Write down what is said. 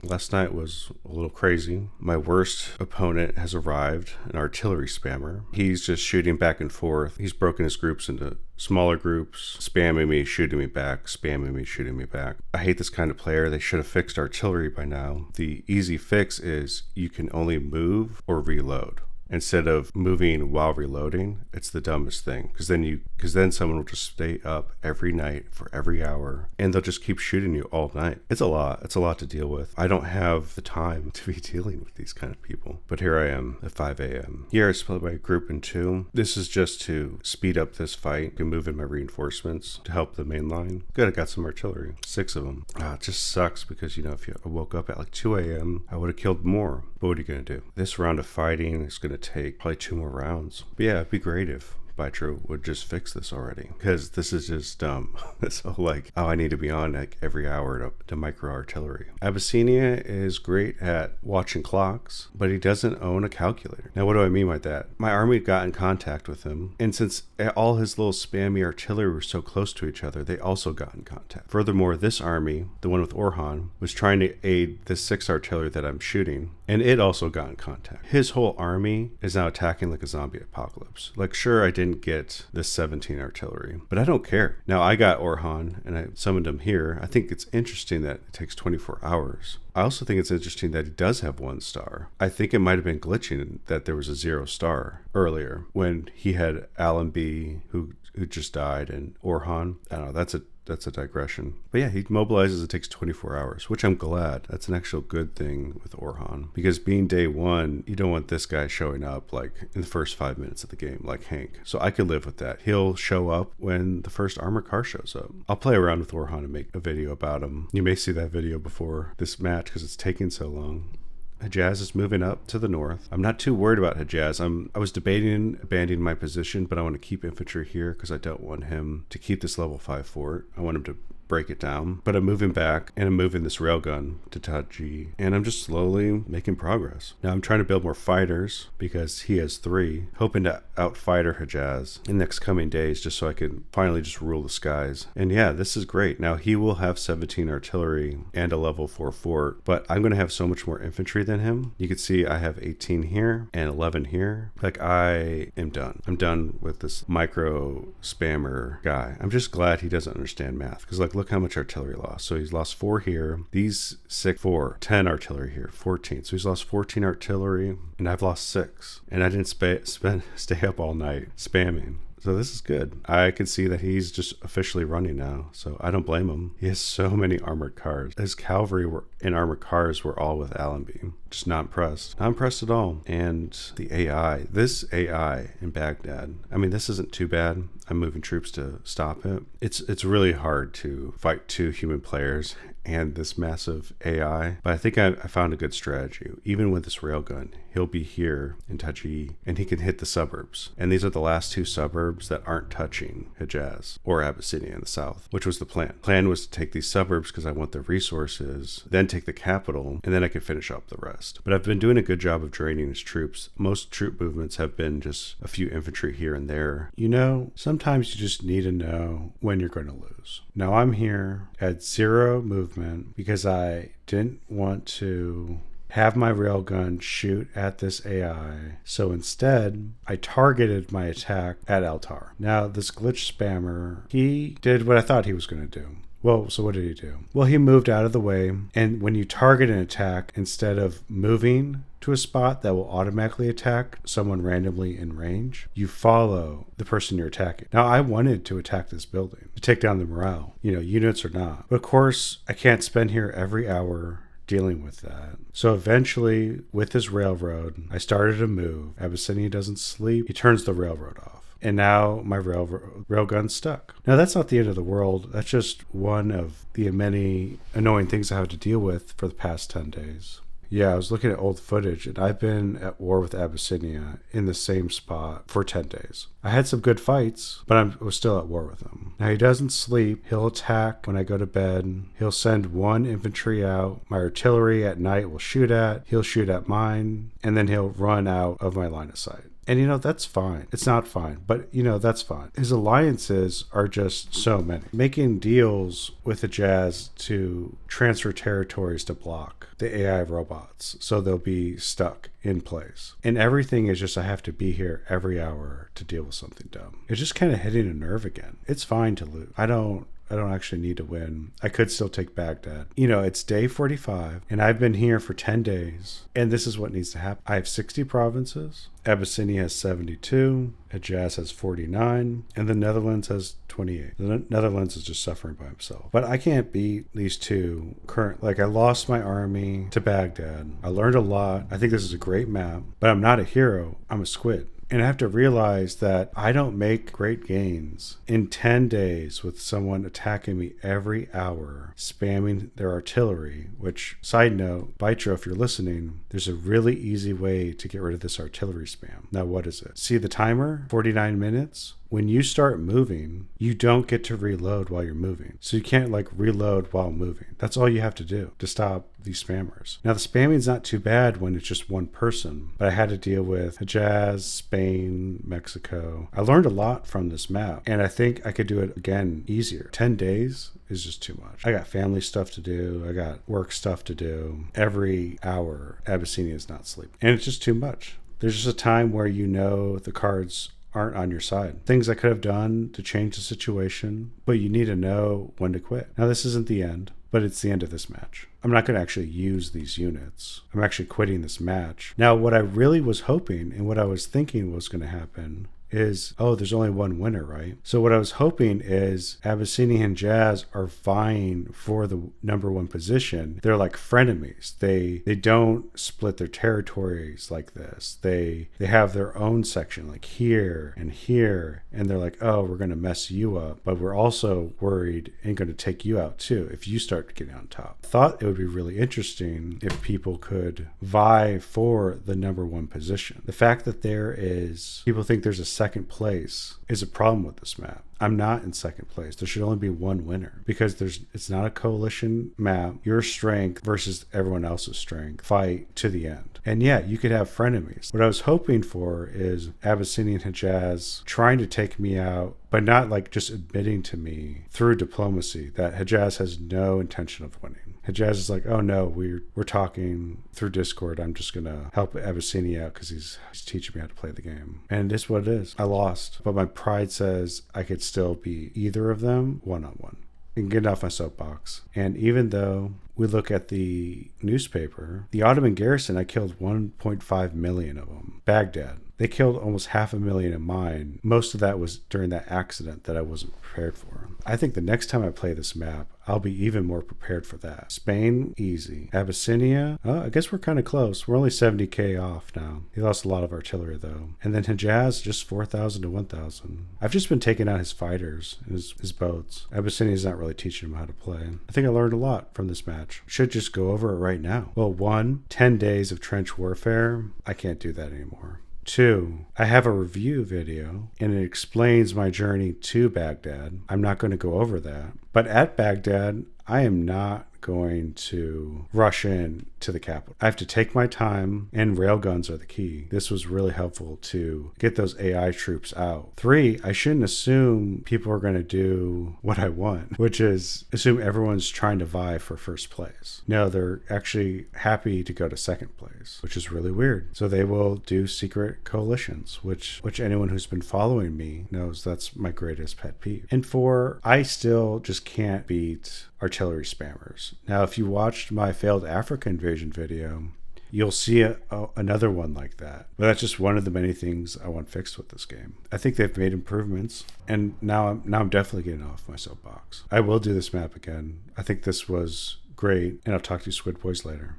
Last night was a little crazy. My worst opponent has arrived, an artillery spammer. He's just shooting back and forth. He's broken his groups into smaller groups, spamming me, shooting me back, spamming me, shooting me back. I hate this kind of player. They should have fixed artillery by now. The easy fix is you can only move or reload. Instead of moving while reloading, it's the dumbest thing. Because then someone will just stay up every night for every hour, and they'll just keep shooting you all night. It's a lot. It's a lot to deal with. I don't have the time to be dealing with these kind of people. But here I am at 5 a.m. Here I split my group in two. This is just to speed up this fight, to move in my reinforcements to help the main line. Good, I got some artillery, 6 of them. It just sucks because, if I woke up at like 2 a.m., I would have killed more. But what are you going to do? This round of fighting is going to take probably 2 more rounds. But yeah, it'd be great if Vitro would just fix this already, because this is just dumb. So I need to be on like every hour to micro artillery. Abyssinia is great at watching clocks, but he doesn't own a calculator. Now what do I mean by that? My army got in contact with him, and since all his little spammy artillery were so close to each other, they also got in contact. Furthermore, this army, the one with Orhan, was trying to aid the 6 artillery that I'm shooting, and it also got in contact. His whole army is now attacking like a zombie apocalypse. Sure, I didn't get this 17 artillery, but I don't care. Now I got Orhan and I summoned him here. I think it's interesting that it takes 24 hours. I also think it's interesting that he does have 1 star. I think it might have been glitching that there was a 0 star earlier when he had Alan B, who just died, and Orhan. I don't know, that's a digression. But yeah, he mobilizes, it takes 24 hours, which I'm glad. That's an actual good thing with Orhan. Because being day 1, you don't want this guy showing up in the first 5 minutes of the game, like Hank. So I could live with that. He'll show up when the first armored car shows up. I'll play around with Orhan and make a video about him. You may see that video before this match because it's taking so long. Hejaz is moving up to the north. I'm not too worried about Hejaz. I was debating abandoning my position, but I want to keep infantry here because I don't want him to keep this level 5 fort. I want him to break it down. But I'm moving back, and I'm moving this railgun to Taji, and I'm just slowly making progress. Now I'm trying to build more fighters because he has 3, hoping to outfighter Hejaz in the next coming days just so I can finally just rule the skies. And yeah, this is great. Now he will have 17 artillery and a level 4 fort, but I'm going to have so much more infantry than him. You can see I have 18 here and 11 here. I am done. I'm done with this micro spammer guy. I'm just glad he doesn't understand math because look how much artillery lost. So he's lost 4 here. These 6, 4, 10 artillery here, 14. So he's lost 14 artillery, and I've lost 6. And I didn't stay up all night spamming. So this is good. I can see that he's just officially running now, so I don't blame him. He has so many armored cars. His cavalry and armored cars were all with Allenby. Just not impressed. Not impressed at all. And the AI, this AI in Baghdad, this isn't too bad. I'm moving troops to stop it. It's really hard to fight 2 human players and this massive AI, but I think I found a good strategy. Even with this railgun, he'll be here in Taji, and he can hit the suburbs. And these are the last 2 suburbs that aren't touching Hejaz or Abyssinia in the south, which was the plan. The plan was to take these suburbs because I want the resources, then take the capital, and then I could finish up the rest. But I've been doing a good job of draining his troops. Most troop movements have been just a few infantry here and there. Sometimes you just need to know when you're going to lose. Now I'm here at 0 movement because I didn't want to have my railgun shoot at this AI. So instead, I targeted my attack at Altar. Now this glitch spammer, he did what I thought he was going to do. Well, so what did he do? Well, he moved out of the way, and when you target an attack, instead of moving to a spot that will automatically attack someone randomly in range, you follow the person you're attacking. Now, I wanted to attack this building to take down the morale, units or not. But of course, I can't spend here every hour dealing with that. So eventually, with his railroad, I started to move. Abyssinia doesn't sleep. He turns the railroad off. And now my railgun's stuck. Now that's not the end of the world. That's just one of the many annoying things I have to deal with for the past 10 days. Yeah, I was looking at old footage, and I've been at war with Abyssinia in the same spot for 10 days. I had some good fights, but I was still at war with him. Now, he doesn't sleep. He'll attack when I go to bed. He'll send 1 infantry out. My artillery at night will shoot at. He'll shoot at mine, and then he'll run out of my line of sight. And, that's fine. It's not fine, but, that's fine. His alliances are just so many. Making deals with the Jazz to transfer territories to block the AI robots so they'll be stuck in place. And everything is just, I have to be here every hour to deal with something dumb. It's just kind of hitting a nerve again. It's fine to lose. I don't actually need to win. I could still take Baghdad. It's day 45, and I've been here for 10 days, and this is what needs to happen. I have 60 provinces. Abyssinia has 72. Hejaz has 49. And the Netherlands has 28. The Netherlands is just suffering by himself. But I can't beat these two current. I lost my army to Baghdad. I learned a lot. I think this is a great map. But I'm not a hero. I'm a squid. And I have to realize that I don't make great gains in 10 days with someone attacking me every hour, spamming their artillery, which, side note, Bytro, if you're listening, there's a really easy way to get rid of this artillery spam. Now, what is it? See the timer? 49 minutes? When you start moving, you don't get to reload while you're moving. So you can't reload while moving. That's all you have to do to stop these spammers. Now the spamming's not too bad when it's just one person, but I had to deal with Hejaz, Spain, Mexico. I learned a lot from this map, and I think I could do it again easier. 10 days is just too much. I got family stuff to do. I got work stuff to do. Every hour, Abyssinia is not sleeping. And it's just too much. There's just a time where the cards aren't on your side. Things I could have done to change the situation, but you need to know when to quit. Now, this isn't the end, but it's the end of this match. I'm not going to actually use these units. I'm actually quitting this match. Now, what I really was hoping and what I was thinking was going to happen is, there's only one winner, right? So what I was hoping is Abyssinia and Jazz are vying for the number one position. They're like frenemies. They don't split their territories like this. They have their own section, like here, and they're like, we're going to mess you up, but we're also worried and going to take you out too if you start getting on top. I thought it would be really interesting if people could vie for the number one position. The fact that people think there's a second place is a problem with this map. I'm not in second place. There should only be one winner because it's not a coalition map. Your strength versus everyone else's strength. Fight to the end. And yeah, you could have frenemies. What I was hoping for is Abyssinia and Hejaz trying to take me out, but not just admitting to me through diplomacy that Hejaz has no intention of winning. Hejaz is like, oh no, we're talking through Discord. I'm just going to help Abyssinia out because he's teaching me how to play the game. And it's what it is. I lost, but my pride says I could still be either of them one-on-one. And get off my soapbox. And even though we look at the newspaper, the Ottoman garrison, I killed 1.5 million of them. Baghdad, they killed almost 500,000 of mine. Most of that was during that accident that I wasn't prepared for. I think the next time I play this map, I'll be even more prepared for that. Spain, easy. Abyssinia, I guess we're kind of close. We're only 70k off now. He lost a lot of artillery though. And then Hejaz, just 4,000 to 1,000. I've just been taking out his fighters, his boats. Abyssinia's not really teaching him how to play. I think I learned a lot from this match. Should just go over it right now. Well, 10 days of trench warfare. I can't do that anymore. 2, I have a review video and it explains my journey to Baghdad. I'm not going to go over that. But at Baghdad, I am not going to rush in to the capital. I have to take my time, and railguns are the key. This was really helpful to get those AI troops out. 3, I shouldn't assume people are going to do what I want, which is assume everyone's trying to vie for first place. No, they're actually happy to go to second place, which is really weird. So they will do secret coalitions, which anyone who's been following me knows that's my greatest pet peeve. And 4, I still just can't beat artillery spammers. Now, if you watched my failed Africa invasion video, you'll see another one like that. But that's just one of the many things I want fixed with this game. I think they've made improvements, and now I'm definitely getting off my soapbox. I will do this map again. I think this was great, and I'll talk to you Squid Bois later.